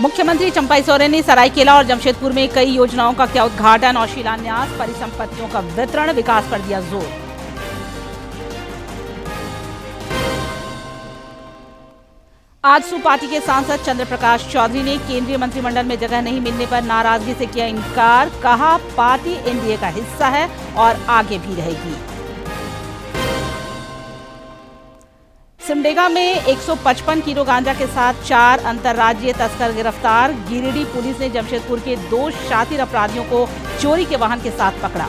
मुख्यमंत्री चंपाई सोरेन ने सरायकेला और जमशेदपुर में कई योजनाओं का किया उद्घाटन और शिलान्यास। परिसंपत्तियों का वितरण, विकास पर दिया जोर। आजसू पार्टी के सांसद चंद्र प्रकाश चौधरी ने केंद्रीय मंत्रिमंडल में जगह नहीं मिलने पर नाराजगी से किया इनकार। कहा, पार्टी एनडीए का हिस्सा है और आगे भी रहेगी। सिमडेगा में 155 किलो गांजा के साथ 4 अंतर्राज्यीय तस्कर गिरफ्तार। गिरिडीह पुलिस ने जमशेदपुर के 2 शातिर अपराधियों को चोरी के वाहन के साथ पकड़ा।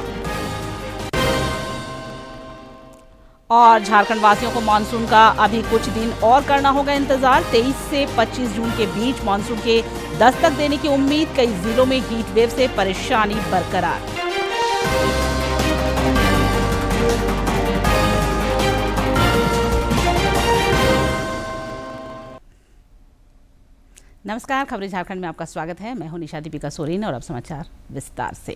और झारखंड वासियों को मानसून का अभी कुछ दिन और करना होगा इंतजार। 23 से 25 जून के बीच मानसून के दस्तक देने की उम्मीद। कई जिलों में हीट वेव से परेशानी बरकरार। नमस्कार, खबरें झारखंड में आपका स्वागत है। मैं हूं निशा दीपिका सोरेन और अब समाचार विस्तार से।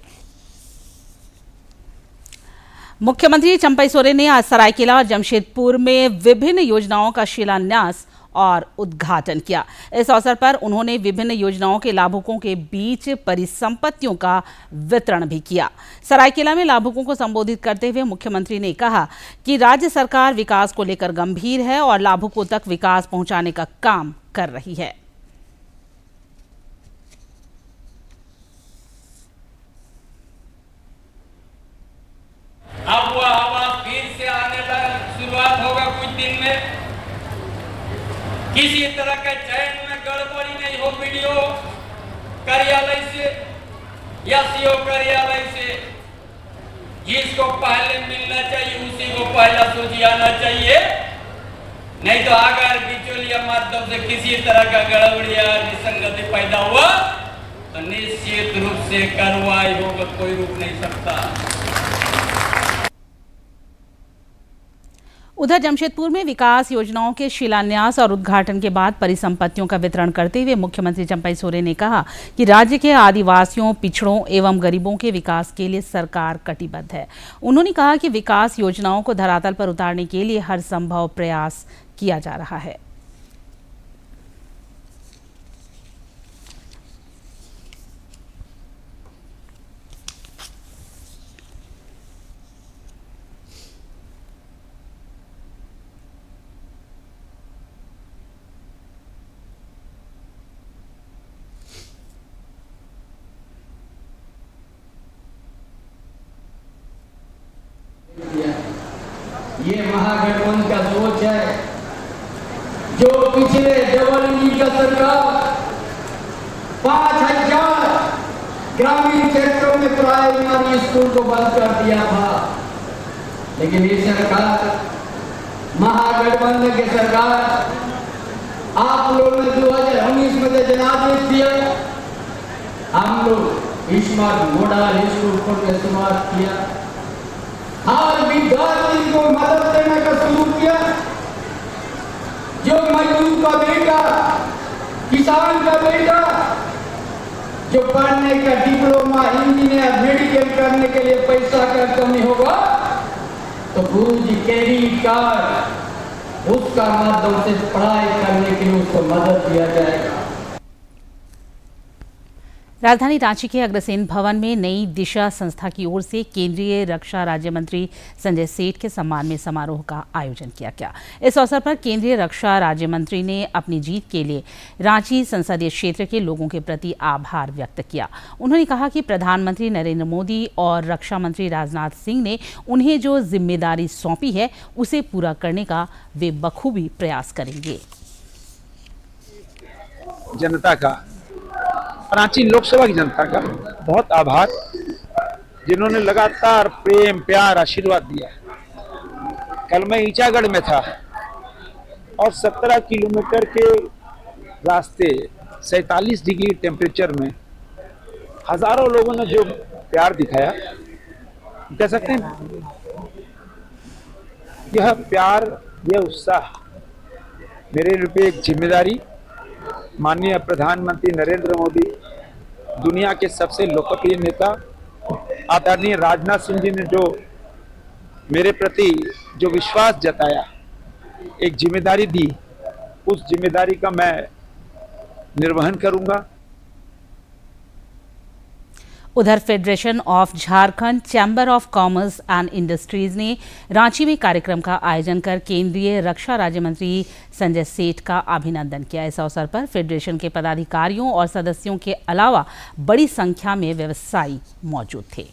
मुख्यमंत्री चंपाई सोरेन ने आज सरायकेला और जमशेदपुर में विभिन्न योजनाओं का शिलान्यास और उद्घाटन किया। इस अवसर पर उन्होंने विभिन्न योजनाओं के लाभुकों के बीच परिसंपत्तियों का वितरण भी किया। सरायकेला में लाभुकों को संबोधित करते हुए मुख्यमंत्री ने कहा कि राज्य सरकार विकास को लेकर गंभीर है और लाभुकों तक विकास पहुंचाने का काम कर रही है। अब वह हवा फिर से आने लगा, शुरुआत होगा कुछ दिन में। किसी तरह के चयन में गड़बड़ी नहीं हो। वीडियो कार्यालय से या सीओ कार्यालय से जिसको पहले मिलना चाहिए उसी को पहला सूची आना चाहिए। नहीं तो अगर बिचौलिया माध्यम से किसी तरह का गड़बड़ी या विसंगति पैदा हुआ तो निश्चित रूप से कार्रवाई होगा, कोई रुक नहीं सकता। उधर जमशेदपुर में विकास योजनाओं के शिलान्यास और उद्घाटन के बाद परिसंपत्तियों का वितरण करते हुए मुख्यमंत्री चंपाई सोरेन ने कहा कि राज्य के आदिवासियों, पिछड़ों एवं गरीबों के विकास के लिए सरकार कटिबद्ध है। उन्होंने कहा कि विकास योजनाओं को धरातल पर उतारने के लिए हर संभव प्रयास किया जा रहा है। ये महागठबंधन का सोच है। जो पिछले डबल इंजन का सरकार 5000 ग्रामीण क्षेत्रों में प्राइमरी स्कूल को बंद कर दिया था, लेकिन ये सरकार, महागठबंधन की सरकार, आप लोगों ने 2019 में जनादेश दिया। हम लोग स्मार्ट मॉडल स्कूल को इस्तेमाल किया। हर विद्यार्थी को मदद देने का शुरू किया। जो मजदूर का बेटा, किसान का बेटा, जो पढ़ने का डिप्लोमा, इंजीनियर, मेडिकल करने के लिए पैसा का कमी होगा तो गुरुजी क्रेडिट कार्ड, उसका माध्यम से पढ़ाई करने के लिए उसको मदद दिया जाएगा। राजधानी रांची के अग्रसेन भवन में नई दिशा संस्था की ओर से केंद्रीय रक्षा राज्य मंत्री संजय सेठ के सम्मान में समारोह का आयोजन किया गया। इस अवसर पर केंद्रीय रक्षा राज्य मंत्री ने अपनी जीत के लिए रांची संसदीय क्षेत्र के लोगों के प्रति आभार व्यक्त किया। उन्होंने कहा कि प्रधानमंत्री नरेंद्र मोदी और रक्षा मंत्री राजनाथ सिंह ने उन्हें जो जिम्मेदारी सौंपी है उसे पूरा करने का वे बखूबी प्रयास करेंगे। जनता का, रांची लोकसभा की जनता का बहुत आभार, जिन्होंने लगातार प्रेम, प्यार, आशीर्वाद दिया। कल मैं ईचागढ़ में था और 17 किलोमीटर के रास्ते 47 डिग्री टेम्परेचर में हजारों लोगों ने जो प्यार दिखाया, कह सकते हैं यह प्यार, यह उत्साह मेरे लिए एक जिम्मेदारी। माननीय प्रधानमंत्री नरेंद्र मोदी, दुनिया के सबसे लोकप्रिय नेता आदरणीय राजनाथ सिंह जी ने जो मेरे प्रति जो विश्वास जताया, एक जिम्मेदारी दी, उस जिम्मेदारी का मैं निर्वहन करूंगा। उधर federation of Jharkhand chamber of commerce and industries ने रांची में कार्यक्रम का आयोजन कर केंद्रीय रक्षा राज्य मंत्री संजय सेठ का अभिनंदन किया। इस अवसर पर फेडरेशन के पदाधिकारियों और सदस्यों के अलावा बड़ी संख्या में व्यवसायी मौजूद थे।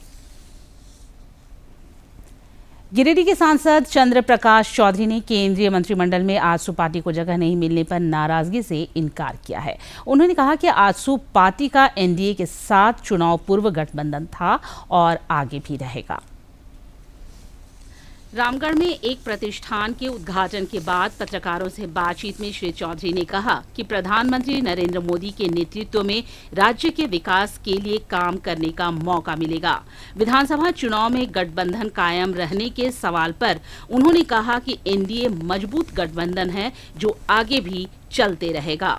गिरिडीह के सांसद चंद्र प्रकाश चौधरी ने केंद्रीय मंत्रिमंडल में आजसू पार्टी को जगह नहीं मिलने पर नाराजगी से इनकार किया है। उन्होंने कहा कि आजसू पार्टी का एनडीए के साथ चुनाव पूर्व गठबंधन था और आगे भी रहेगा। रामगढ़ में एक प्रतिष्ठान के उद्घाटन के बाद पत्रकारों से बातचीत में श्री चौधरी ने कहा कि प्रधानमंत्री नरेंद्र मोदी के नेतृत्व में राज्य के विकास के लिए काम करने का मौका मिलेगा। विधानसभा चुनाव में गठबंधन कायम रहने के सवाल पर उन्होंने कहा कि एनडीए मजबूत गठबंधन है जो आगे भी चलते रहेगा।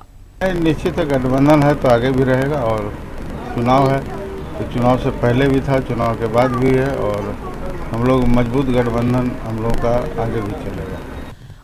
निश्चित गठबंधन है तो आगे भी रहेगा और चुनाव है तो चुनाव से पहले भी था, चुनाव के बाद भी है और हम लोग मजबूत गठबंधन हम लोग का आगे भी चलेगा।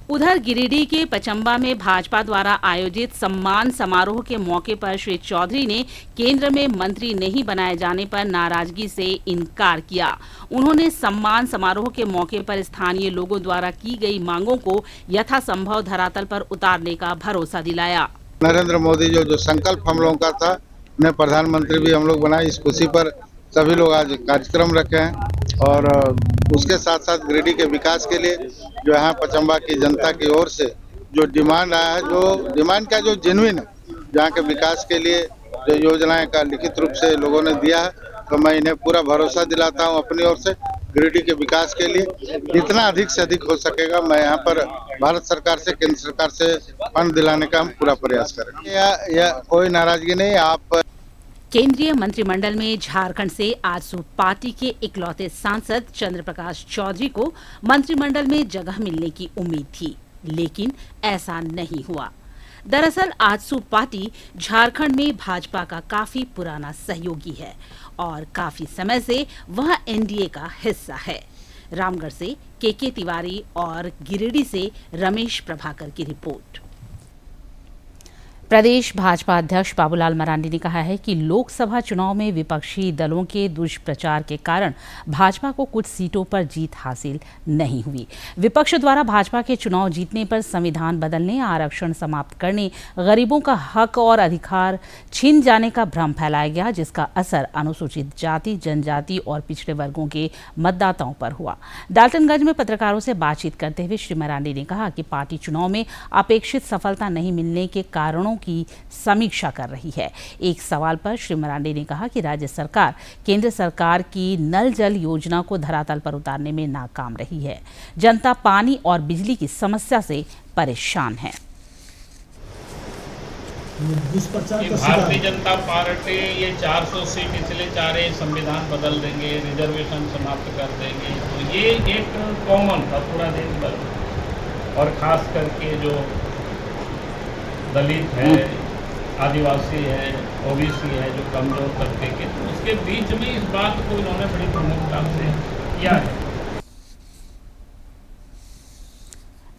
उधर गिरिडीह के पचम्बा में भाजपा द्वारा आयोजित सम्मान समारोह के मौके पर श्री चौधरी ने केंद्र में मंत्री नहीं बनाए जाने पर नाराजगी से इनकार किया। उन्होंने सम्मान समारोह के मौके पर स्थानीय लोगों द्वारा की गई मांगों को यथासंभव धरातल पर उतारने का भरोसा दिलाया। नरेंद्र मोदी जो संकल्प हम लोगों का था, उन्हें प्रधानमंत्री भी हम लोग बनाए, इस खुशी पर सभी लोग आज कार्यक्रम रखे हैं और उसके साथ साथ गिरिडीह के विकास के लिए जो यहाँ पचम्बा की जनता की ओर से जो डिमांड आया है, जो डिमांड का जो जेन्युइन है, जहाँ के विकास के लिए जो योजनाएं का लिखित रूप से लोगों ने दिया है, तो मैं इन्हें पूरा भरोसा दिलाता हूँ अपनी ओर से गिरिडीह के विकास के लिए जितना अधिक से अधिक हो सकेगा मैं यहाँ पर भारत सरकार से, केंद्र सरकार से फंड दिलाने का हम पूरा प्रयास करेंगे। या कोई नाराजगी नहीं। आप केंद्रीय मंत्रिमंडल में झारखंड से आजसू पार्टी के इकलौते सांसद चंद्र प्रकाश चौधरी को मंत्रिमंडल में जगह मिलने की उम्मीद थी, लेकिन ऐसा नहीं हुआ। दरअसल आजसू पार्टी झारखंड में भाजपा का काफी पुराना सहयोगी है और काफी समय से वह एनडीए का हिस्सा है। रामगढ़ से के तिवारी और गिरिडीह से रमेश प्रभाकर की रिपोर्ट। प्रदेश भाजपा अध्यक्ष बाबूलाल मरांडी ने कहा है कि लोकसभा चुनाव में विपक्षी दलों के दुष्प्रचार के कारण भाजपा को कुछ सीटों पर जीत हासिल नहीं हुई। विपक्ष द्वारा भाजपा के चुनाव जीतने पर संविधान बदलने, आरक्षण समाप्त करने, गरीबों का हक और अधिकार छीन जाने का भ्रम फैलाया गया, जिसका असर अनुसूचित जाति, जनजाति और पिछड़े वर्गों के मतदाताओं पर हुआ। डाल्टनगंज में पत्रकारों से बातचीत करते हुए श्री मरांडी ने कहा कि पार्टी चुनाव में अपेक्षित सफलता नहीं मिलने के कारणों की समीक्षा कर रही है। एक सवाल पर श्री मरांडी ने कहा कि राज्य सरकार केंद्र सरकार की नल जल योजना को धरातल पर उतारने में नाकाम रही है। जनता पानी और बिजली की समस्या से परेशान है। भारतीय जनता पार्टी ये 400 सीट इसलिए चाह रहे, संविधान बदल देंगे, रिजर्वेशन समाप्त कर देंगे, तो ये एक कॉमन था पूरा देश भर और खास करके जो दलित है, आदिवासी है, ओबीसी है, जो कमजोर तबके के, तो उसके बीच में इस बात को इन्होंने बड़ी प्रमुखता से किया है।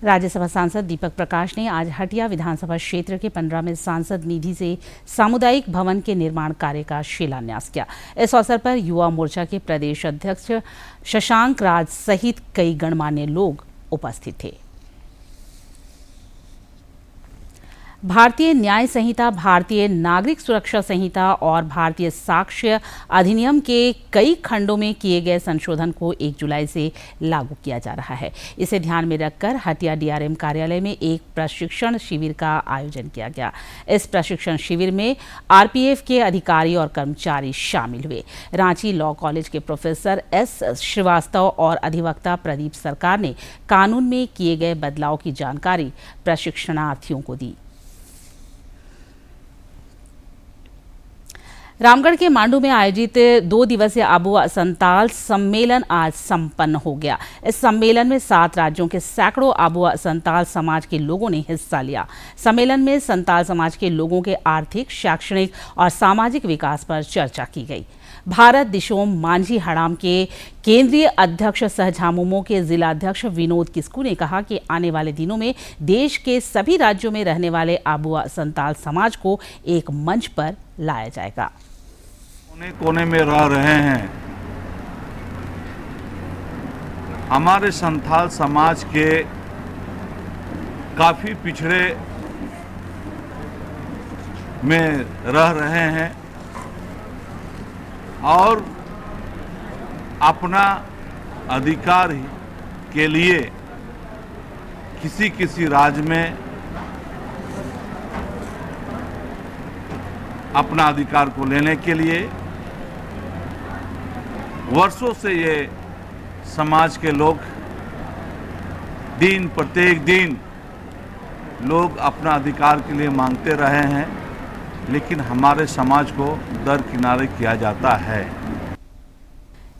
राज्यसभा सांसद दीपक प्रकाश ने आज हटिया विधानसभा क्षेत्र के 15 में सांसद निधि से सामुदायिक भवन के निर्माण कार्य का शिलान्यास किया। इस अवसर पर युवा मोर्चा के प्रदेश अध्यक्ष शशांक राज सहित कई गणमान्य लोग उपस्थित थे। भारतीय न्याय संहिता, भारतीय नागरिक सुरक्षा संहिता और भारतीय साक्ष्य अधिनियम के कई खंडों में किए गए संशोधन को 1 जुलाई से लागू किया जा रहा है। इसे ध्यान में रखकर हटिया डीआरएम कार्यालय में एक प्रशिक्षण शिविर का आयोजन किया गया। इस प्रशिक्षण शिविर में आरपीएफ के अधिकारी और कर्मचारी शामिल हुए। रांची लॉ कॉलेज के प्रोफेसर एस श्रीवास्तव और अधिवक्ता प्रदीप सरकार ने कानून में किए गए बदलाव की जानकारी प्रशिक्षणार्थियों को दी। रामगढ़ के मांडू में आयोजित 2 दिवसीय आबुआ संताल सम्मेलन आज संपन्न हो गया। इस सम्मेलन में 7 राज्यों के सैकड़ों आबुआ संताल समाज के लोगों ने हिस्सा लिया। सम्मेलन में संताल समाज के लोगों के आर्थिक, शैक्षणिक और सामाजिक विकास पर चर्चा की गई। भारत दिशोम मांझी हड़ाम के केंद्रीय अध्यक्ष सह झामुमो के जिला अध्यक्ष विनोद किस्कू ने कहा कि आने वाले दिनों में देश के सभी राज्यों में रहने वाले आबुआ संताल समाज को एक मंच पर लाया जाएगा। कोने कोने में रह रहे हैं हमारे संथाल समाज के काफी पिछड़े में रह रहे हैं और अपना अधिकार के लिए किसी राज्य में अपना अधिकार को लेने के लिए वर्षों से ये समाज के लोग प्रत्येक दिन लोग अपना अधिकार के लिए मांगते रहे हैं, लेकिन हमारे समाज को दरकिनारे किया जाता है।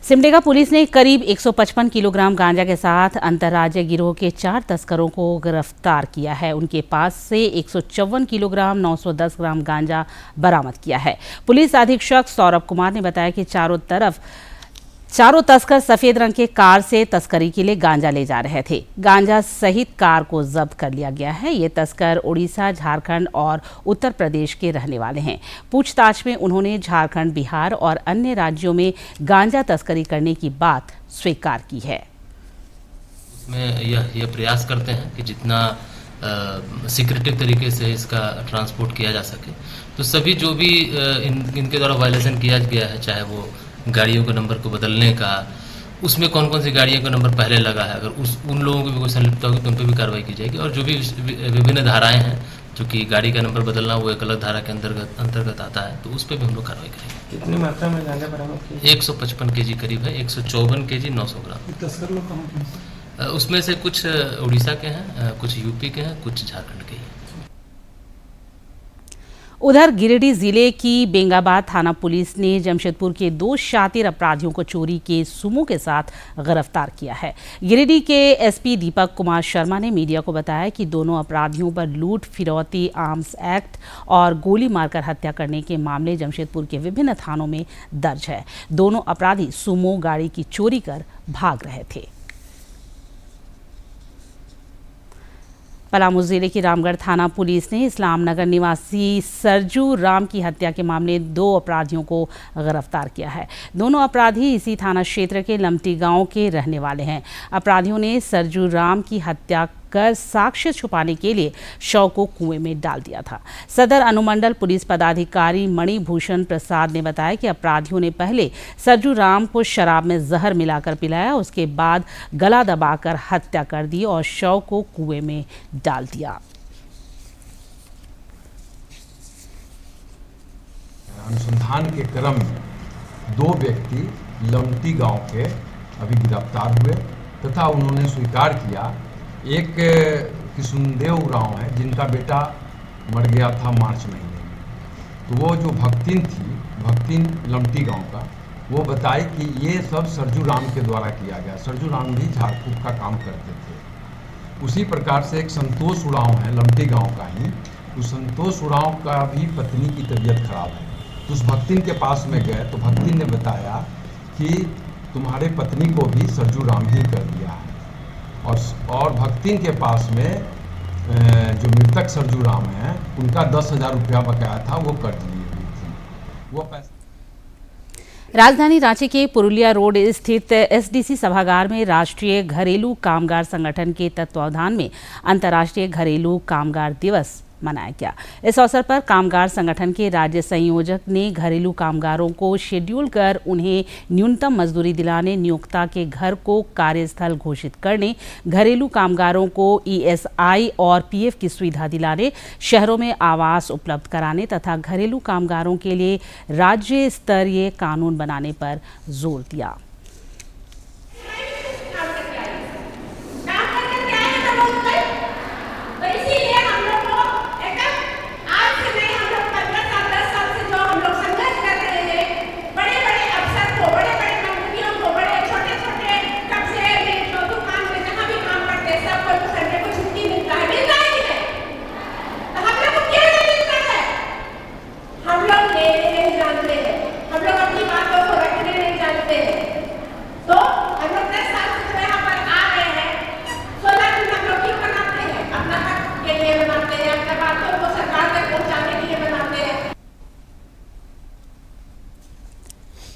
सिमडेगा पुलिस ने करीब 155 किलोग्राम गांजा के साथ अंतर्राज्यीय गिरोह के 4 तस्करों को गिरफ्तार किया है। उनके पास से 154 किलोग्राम 910 ग्राम गांजा बरामद किया है। पुलिस अधीक्षक सौरभ कुमार ने बताया कि चारों तस्कर सफेद रंग के कार से तस्करी के लिए गांजा ले जा रहे थे। गांजा सहित कार को जब्त कर लिया गया है। ये तस्कर उड़ीसा, झारखंड और उत्तर प्रदेश के रहने वाले हैं। पूछताछ में उन्होंने झारखंड, बिहार और अन्य राज्यों में गांजा तस्करी करने की बात स्वीकार की है। उसमें यह प्रयास करते हैं कि जितना सिक्रेटिव तरीके से इसका ट्रांसपोर्ट किया जा सके। तो सभी जो भी इनके द्वारा वायलेशन किया गया है, चाहे वो गाड़ियों के नंबर को बदलने का, उसमें कौन कौन सी गाड़ियों का नंबर पहले लगा है, अगर उन लोगों की भी कोई संलिप्तता होगी तो उन पर भी कार्रवाई की जाएगी। और जो भी विभिन्न धाराएं हैं, चूँकि गाड़ी का नंबर बदलना वो एक अलग धारा के अंतर्गत आता है, तो उस पर भी हम लोग कार्रवाई करेंगे। कितनी मात्रा में गांजा बरामद किया? 155 केजी करीब है, 154 केजी 900 ग्राम। तस्कर लोग कहाँ? उसमें से कुछ उड़ीसा के हैं, कुछ यूपी के हैं, कुछ झारखंड के हैं। उधर गिरिडीह जिले की बेंगाबाद थाना पुलिस ने जमशेदपुर के 2 शातिर अपराधियों को चोरी के सुमो के साथ गिरफ्तार किया है। गिरिडीह के एसपी दीपक कुमार शर्मा ने मीडिया को बताया कि दोनों अपराधियों पर लूट, फिरौती, आर्म्स एक्ट और गोली मारकर हत्या करने के मामले जमशेदपुर के विभिन्न थानों में दर्ज है। दोनों अपराधी सुमो गाड़ी की चोरी कर भाग रहे थे। पलामू जिले की रामगढ़ थाना पुलिस ने इस्लामनगर निवासी सरजू राम की हत्या के मामले 2 अपराधियों को गिरफ्तार किया है। दोनों अपराधी इसी थाना क्षेत्र के लमटी गांव के रहने वाले हैं। अपराधियों ने सरजू राम की हत्या कर साक्ष्य छुपाने के लिए शव को कुएं में डाल दिया था। सदर अनुमंडल पुलिस पदाधिकारी मणिभूषण प्रसाद ने बताया कि अपराधियों ने पहले सरजू राम को शराब में जहर मिलाकर पिलाया, उसके बाद गला दबाकर हत्या कर दी और शव को कुएं में डाल दिया। अनुसंधान के क्रम में 2 व्यक्ति लमटी गांव के अभी गिरफ्तार हुए तथा उन्होंने स्वीकार किया। एक किशुनदेव गांव है जिनका बेटा मर गया था मार्च महीने में, तो वो जो भक्तिन लमटी गांव का, वो बताए कि ये सब सरजू राम के द्वारा किया गया। सरजू राम भी झाड़ फूक का काम करते थे। उसी प्रकार से एक संतोष उड़ाव है लमटी गांव का ही, उस संतोष उड़ाव का भी पत्नी की तबीयत खराब है। तो उस भक्तिन के पास में गए तो भक्तिन ने बताया कि तुम्हारे पत्नी को भी सरजू राम ही कर दिया है। और भक्तिन के पास में जो मृतक सरजू राम है उनका 10,000 रुपया बकाया था, वो कर दी हुई थी। वो पैसा राजधानी रांची के पुरुलिया रोड स्थित एसडीसी सभागार में राष्ट्रीय घरेलू कामगार संगठन के तत्वावधान में अंतर्राष्ट्रीय घरेलू कामगार दिवस मनाया गया। इस अवसर पर कामगार संगठन के राज्य संयोजक ने घरेलू कामगारों को शेड्यूल कर उन्हें न्यूनतम मजदूरी दिलाने, नियोक्ता के घर को कार्यस्थल घोषित करने, घरेलू कामगारों को ईएसआई और पीएफ की सुविधा दिलाने, शहरों में आवास उपलब्ध कराने तथा घरेलू कामगारों के लिए राज्य स्तरीय कानून बनाने पर जोर दिया। हम लोग अपनी बातों को रखने नहीं जानते हैं।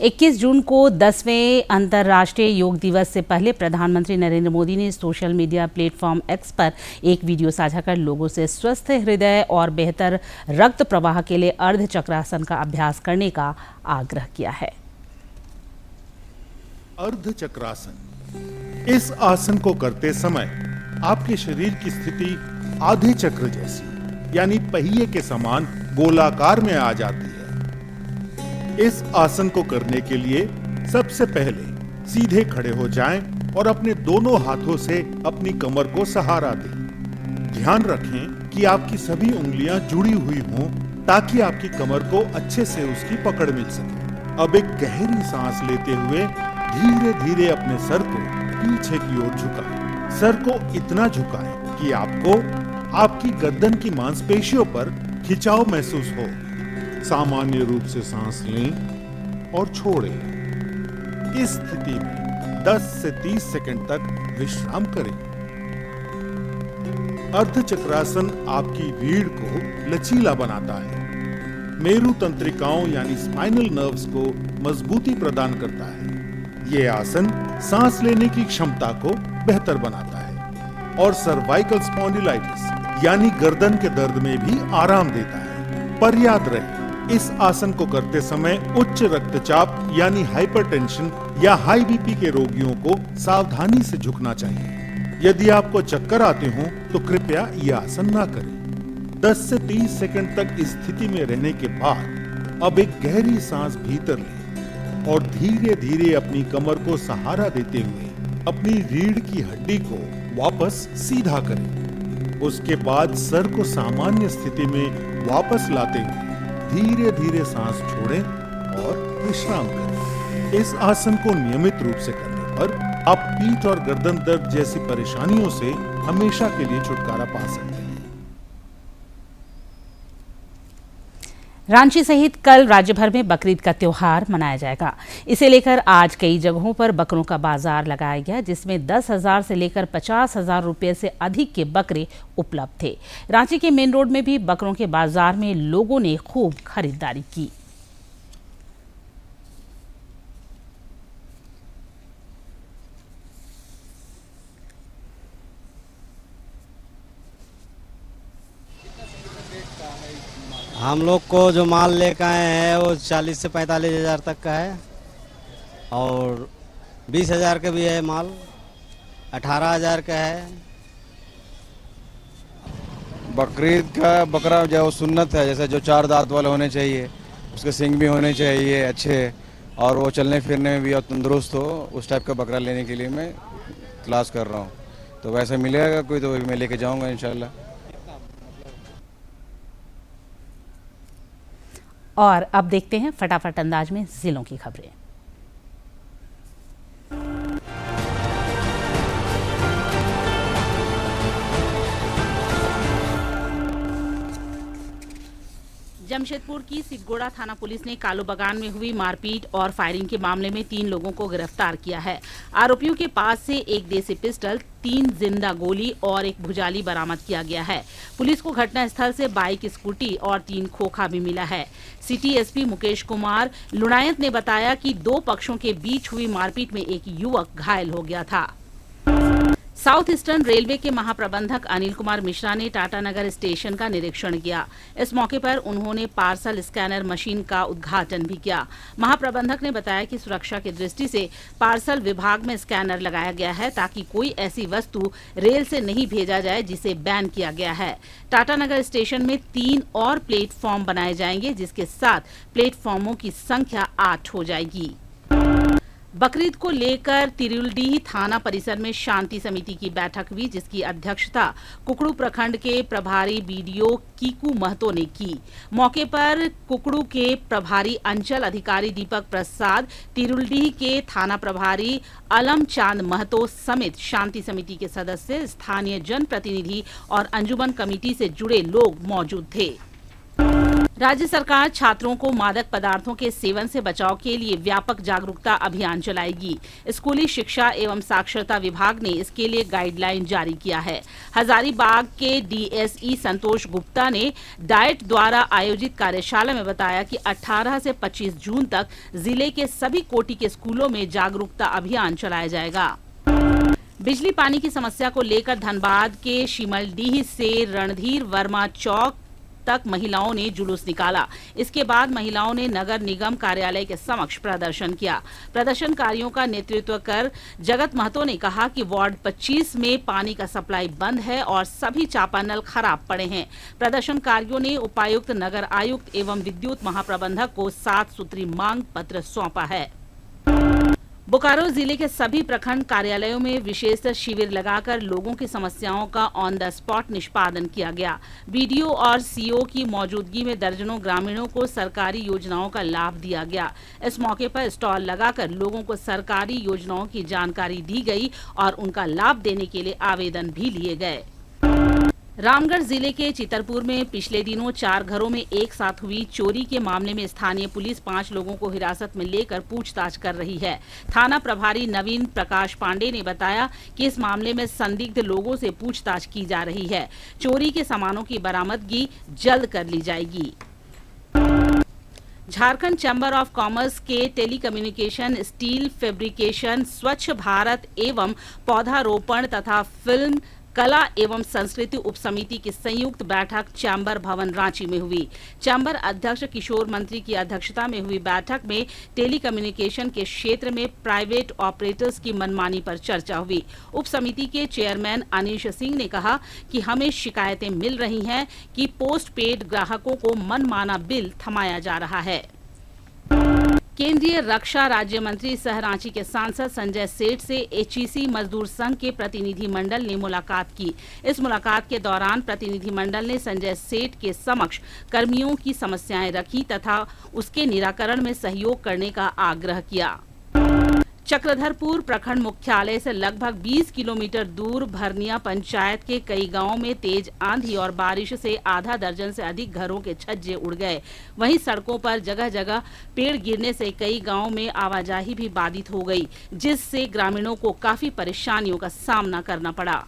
21 जून को 10वें अंतर्राष्ट्रीय योग दिवस से पहले प्रधानमंत्री नरेंद्र मोदी ने सोशल मीडिया प्लेटफॉर्म एक्स पर एक वीडियो साझा कर लोगों से स्वस्थ हृदय और बेहतर रक्त प्रवाह के लिए अर्ध चक्रासन का अभ्यास करने का आग्रह किया है। अर्ध चक्रासन, इस आसन को करते समय आपके शरीर की स्थिति आधे चक्र जैसी यानी पहिए के समान गोलाकार में आ जाती है। इस आसन को करने के लिए सबसे पहले सीधे खड़े हो जाएं और अपने दोनों हाथों से अपनी कमर को सहारा दें। ध्यान रखें कि आपकी सभी उंगलियां जुड़ी हुई हों ताकि आपकी कमर को अच्छे से उसकी पकड़ मिल सके। अब एक गहरी सांस लेते हुए धीरे धीरे अपने सर को पीछे की ओर झुकाएं। सर को इतना झुकाएं कि आपको आपकी गर्दन की मांसपेशियों पर खिंचाव महसूस हो। सामान्य रूप से सांस लें और छोड़ें। इस स्थिति में 10 से 30 सेकंड तक विश्राम करें। अर्धचक्रासन आपकी रीढ़ को लचीला बनाता है, मेरु तंत्रिकाओं यानी स्पाइनल नर्व्स को मजबूती प्रदान करता है। ये आसन सांस लेने की क्षमता को बेहतर बनाता है और सर्वाइकल स्पॉन्डिलाइटिस यानी गर्दन के दर्द में भी आराम देता है। पर याद रहे, इस आसन को करते समय उच्च रक्तचाप यानी हाइपरटेंशन या हाई बीपी के रोगियों को सावधानी से झुकना चाहिए। यदि आपको चक्कर आते हो तो कृपया यह आसन ना करें। 10 से 30 सेकंड तक इस स्थिति में रहने के बाद अब एक गहरी सांस भीतर लें और धीरे धीरे अपनी कमर को सहारा देते हुए अपनी रीढ़ की हड्डी को वापस सीधा करें। उसके बाद सर को सामान्य स्थिति में वापस लाते हुए धीरे धीरे सांस छोड़ें और विश्राम करें। इस आसन को नियमित रूप से करने पर आप पीठ और गर्दन दर्द जैसी परेशानियों से हमेशा के लिए छुटकारा पा सकते हैं। रांची सहित कल राज्य भर में बकरीद का त्योहार मनाया जाएगा। इसे लेकर आज कई जगहों पर बकरों का बाजार लगाया गया, जिसमें 10,000 से लेकर 50,000 रुपये से अधिक के बकरे उपलब्ध थे। रांची के मेन रोड में भी बकरों के बाजार में लोगों ने खूब खरीदारी की। हम लोग को जो माल लेकर आए हैं वो 40 से 45 हज़ार तक का है और 20 हज़ार का भी है माल, 18 हज़ार का है। बकरीद का बकरा जो सुन्नत है, जैसे जो 4 दांत वाले होने चाहिए, उसके सींग भी होने चाहिए अच्छे और वो चलने फिरने में भी और तंदुरुस्त हो, उस टाइप का बकरा लेने के लिए मैं तलाश कर रहा हूँ। तो वैसे मिलेगा कोई तो मैं लेके जाऊँगा इंशाल्लाह। और अब देखते हैं फटाफट अंदाज में जिलों की खबरें। जमशेदपुर की सिगोड़ा थाना पुलिस ने कालोबगान में हुई मारपीट और फायरिंग के मामले में 3 लोगों को गिरफ्तार किया है। आरोपियों के पास से एक देसी पिस्टल, 3 जिंदा गोली और एक भुजाली बरामद किया गया है। पुलिस को घटनास्थल से बाइक, स्कूटी और 3 खोखा भी मिला है। सिटी एसपी मुकेश कुमार लुणायत ने बताया कि 2 पक्षों के बीच हुई मारपीट में एक युवक घायल हो गया था। साउथ ईस्टर्न रेलवे के महाप्रबंधक अनिल कुमार मिश्रा ने टाटानगर स्टेशन का निरीक्षण किया। इस मौके पर उन्होंने पार्सल स्कैनर मशीन का उद्घाटन भी किया। महाप्रबंधक ने बताया कि सुरक्षा की दृष्टि से पार्सल विभाग में स्कैनर लगाया गया है ताकि कोई ऐसी वस्तु रेल से नहीं भेजा जाए जिसे बैन किया गया है। टाटानगर स्टेशन में 3 और प्लेटफॉर्म बनाए जाएंगे, जिसके साथ प्लेटफॉर्मों की संख्या 8 हो जाएगी। बकरीद को लेकर तिरुलडीह थाना परिसर में शांति समिति की बैठक हुई, जिसकी अध्यक्षता कुकड़ू प्रखंड के प्रभारी बीडीओ कीकू महतो ने की। मौके पर कुकड़ू के प्रभारी अंचल अधिकारी दीपक प्रसाद, तिरुलडीह के थाना प्रभारी अलम चांद महतो समेत शांति समिति के सदस्य, स्थानीय जनप्रतिनिधि और अंजुमन कमेटी से जुड़े लोग मौजूद थे। राज्य सरकार छात्रों को मादक पदार्थों के सेवन से बचाव के लिए व्यापक जागरूकता अभियान चलाएगी। स्कूली शिक्षा एवं साक्षरता विभाग ने इसके लिए गाइडलाइन जारी किया है। हजारीबाग के डीएसई संतोष गुप्ता ने डाइट द्वारा आयोजित कार्यशाला में बताया कि 18 से 25 जून तक जिले के सभी कोटि के स्कूलों में जागरूकता अभियान चलाया जाएगा। बिजली पानी की समस्या को लेकर धनबाद के शिमलडीह से रणधीर वर्मा चौक तक महिलाओं ने जुलूस निकाला। इसके बाद महिलाओं ने नगर निगम कार्यालय के समक्ष प्रदर्शन किया। प्रदर्शनकारियों का नेतृत्व कर जगत महतो ने कहा कि वार्ड 25 में पानी का सप्लाई बंद है और सभी चापानल खराब पड़े हैं। प्रदर्शनकारियों ने उपायुक्त, नगर आयुक्त एवं विद्युत महाप्रबंधक को 7 सूत्री मांग पत्र सौंपा है। बोकारो जिले के सभी प्रखंड कार्यालयों में विशेष शिविर लगाकर लोगों की समस्याओं का ऑन द स्पॉट निष्पादन किया गया। बीडीओ और सीओ की मौजूदगी में दर्जनों ग्रामीणों को सरकारी योजनाओं का लाभ दिया गया। इस मौके पर स्टॉल लगाकर लोगों को सरकारी योजनाओं की जानकारी दी गई और उनका लाभ देने के लिए आवेदन भी लिए गए। रामगढ़ जिले के चितरपुर में पिछले दिनों 4 घरों में एक साथ हुई चोरी के मामले में स्थानीय पुलिस 5 लोगों को हिरासत में लेकर पूछताछ कर रही है। थाना प्रभारी नवीन प्रकाश पांडे ने बताया कि इस मामले में संदिग्ध लोगों से पूछताछ की जा रही है। चोरी के सामानों की बरामदगी जल्द कर ली जाएगी। झारखंड चैम्बर ऑफ कॉमर्स के टेलीकम्युनिकेशन, स्टील फैब्रिकेशन, स्वच्छ भारत एवं पौधारोपण तथा फिल्म कला एवं संस्कृति उप समिति की संयुक्त बैठक चैम्बर भवन रांची में हुई। चैम्बर अध्यक्ष किशोर मंत्री की अध्यक्षता में हुई बैठक में टेलीकम्युनिकेशन के क्षेत्र में प्राइवेट ऑपरेटर्स की मनमानी पर चर्चा हुई। उप समिति के चेयरमैन अनीश सिंह ने कहा कि हमें शिकायतें मिल रही हैं कि पोस्ट पेड ग्राहकों को मनमाना बिल थमाया जा रहा है। केंद्रीय रक्षा राज्य मंत्री सह रांची के सांसद संजय सेठ से एचईसी मजदूर संघ के प्रतिनिधि मंडल ने मुलाकात की। इस मुलाकात के दौरान प्रतिनिधि मंडल ने संजय सेठ के समक्ष कर्मियों की समस्याएं रखी तथा उसके निराकरण में सहयोग करने का आग्रह किया। चक्रधरपुर प्रखंड मुख्यालय से लगभग 20 किलोमीटर दूर भरनिया पंचायत के कई गांवों में तेज आंधी और बारिश से आधा दर्जन से अधिक घरों के छज्जे उड़ गए। वहीं सड़कों पर जगह जगह पेड़ गिरने से कई गांवों में आवाजाही भी बाधित हो गई, जिससे ग्रामीणों को काफी परेशानियों का सामना करना पड़ा।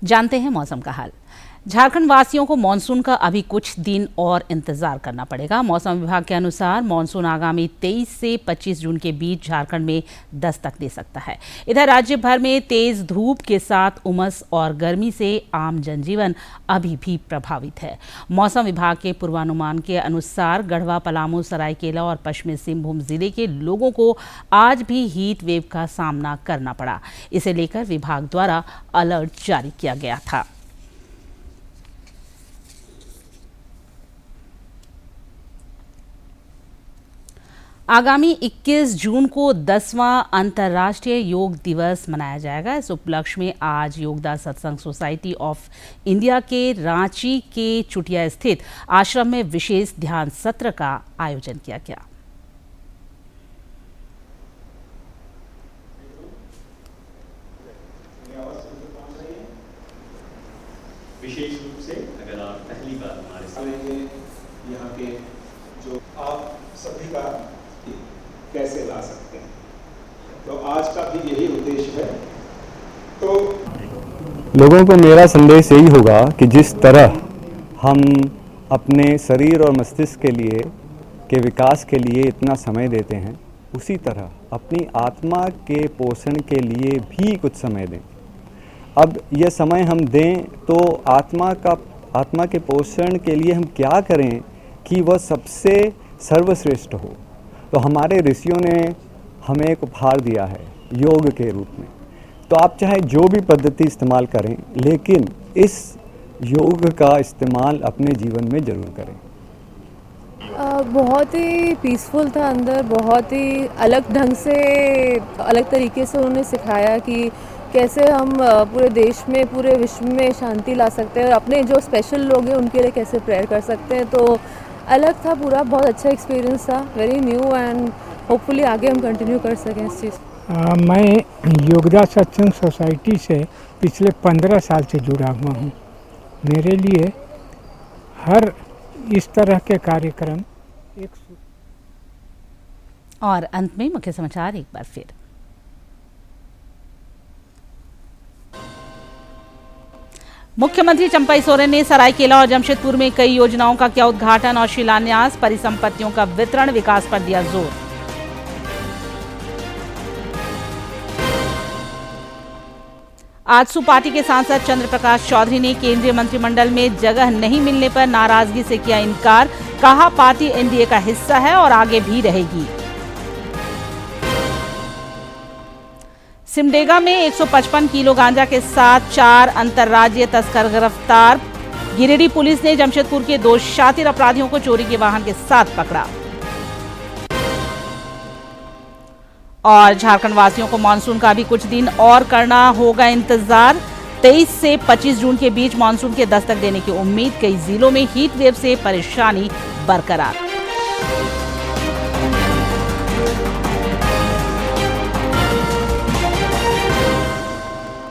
जानते हैं मौसम का हाल। झारखंड वासियों को मानसून का अभी कुछ दिन और इंतजार करना पड़ेगा। मौसम विभाग के अनुसार मानसून आगामी 23 से 25 जून के बीच झारखंड में दस्तक दे सकता है। इधर राज्य भर में तेज धूप के साथ उमस और गर्मी से आम जनजीवन अभी भी प्रभावित है। मौसम विभाग के पूर्वानुमान के अनुसार गढ़वा, पलामू, सरायकेला और पश्चिमी सिंहभूम जिले के लोगों को आज भी हीट वेव का सामना करना पड़ा। इसे लेकर विभाग द्वारा अलर्ट जारी किया गया था। आगामी 21 जून को 10वां अंतर्राष्ट्रीय योग दिवस मनाया जाएगा। इस उपलक्ष्य में आज योगदा सत्संग सोसाइटी ऑफ इंडिया के रांची के चुटिया स्थित आश्रम में विशेष ध्यान सत्र का आयोजन किया गया। विशेष रूप से अगर आप पहली बार हमारे साथ यहाँ के जो आप सभी का कैसे ला सकते हैं, तो आज का भी यही उद्देश्य है। तो लोगों को मेरा संदेश यही होगा कि जिस तरह हम अपने शरीर और मस्तिष्क के विकास के लिए इतना समय देते हैं, उसी तरह अपनी आत्मा के पोषण के लिए भी कुछ समय दें। अब यह समय हम दें तो आत्मा के पोषण के लिए हम क्या करें कि वह सबसे सर्वश्रेष्ठ हो। तो हमारे ऋषियों ने हमें एक उपहार दिया है योग के रूप में। तो आप चाहे जो भी पद्धति इस्तेमाल करें, लेकिन इस योग का इस्तेमाल अपने जीवन में ज़रूर करें। बहुत ही पीसफुल था अंदर, बहुत ही अलग ढंग से, अलग तरीके से उन्होंने सिखाया कि कैसे हम पूरे देश में, पूरे विश्व में शांति ला सकते हैं और अपने जो स्पेशल लोग हैं उनके लिए कैसे प्रेयर कर सकते हैं। तो अलग था पूरा, बहुत अच्छा एक्सपीरियंस था, वेरी न्यू, एंड होपफुली आगे हम कंटिन्यू कर सकें इस चीज़। मैं योगदा सत्संग सोसाइटी से पिछले 15 साल से जुड़ा हुआ हूँ। मेरे लिए हर इस तरह के कार्यक्रम एक। और अंत में मुख्य समाचार एक बार फिर। मुख्यमंत्री चंपई सोरेन ने सरायकेला और जमशेदपुर में कई योजनाओं का किया उद्घाटन और शिलान्यास। परिसंपत्तियों का वितरण, विकास पर दिया जोर। आजसू पार्टी के सांसद चंद्र प्रकाश चौधरी ने केंद्रीय मंत्रिमंडल में जगह नहीं मिलने पर नाराजगी से किया इनकार। कहा, पार्टी एनडीए का हिस्सा है और आगे भी रहेगी। सिमडेगा में 155 किलो गांजा के साथ 4 अंतर्राज्यीय तस्कर गिरफ्तार। गिरिडीह पुलिस ने जमशेदपुर के 2 शातिर अपराधियों को चोरी के वाहन के साथ पकड़ा। और झारखंड वासियों को मानसून का भी कुछ दिन और करना होगा इंतजार। 23 से 25 जून के बीच मानसून के दस्तक देने की उम्मीद। कई जिलों में हीट वेव से परेशानी बरकरार।